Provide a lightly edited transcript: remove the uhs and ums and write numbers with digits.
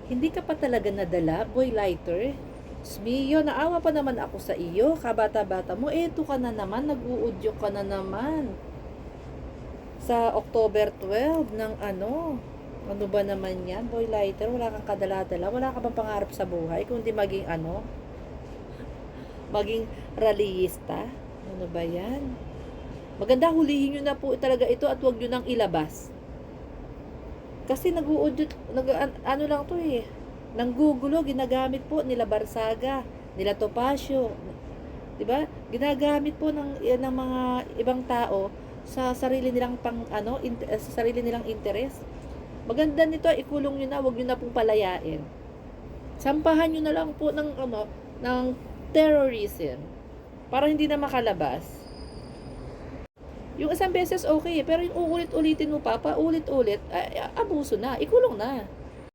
Hindi ka pa talaga nadala, boy lighter? Smio, naawa pa naman ako sa iyo. Kabata-bata mo, eto ka na naman, nag-uudyok ka na naman. Sa October 12 ng ano. Ano ba naman yan, boy lighter? Wala kang kadala-dala. Wala ka bang pangarap sa buhay? Kundi maging ano? Maging rallyista? Ano ba yan? Maganda, hulihin nyo na po talaga ito at huwag nyo nang ilabas. Kasi ano lang to eh. Nanggugulo, ginagamit po nila Barsaga, nila Topacio, 'di ba? Ginagamit po ng mga ibang tao sa sarili nilang sa sarili nilang interes. Maganda nito, ikulong niyo na, wag niyo na pong palayain. Sampahan niyo na lang po ng terrorism para hindi na makalabas. Yung isang beses okay, pero yung uulit-ulitin mo pa, paulit-ulit, abuso na, ikulong na.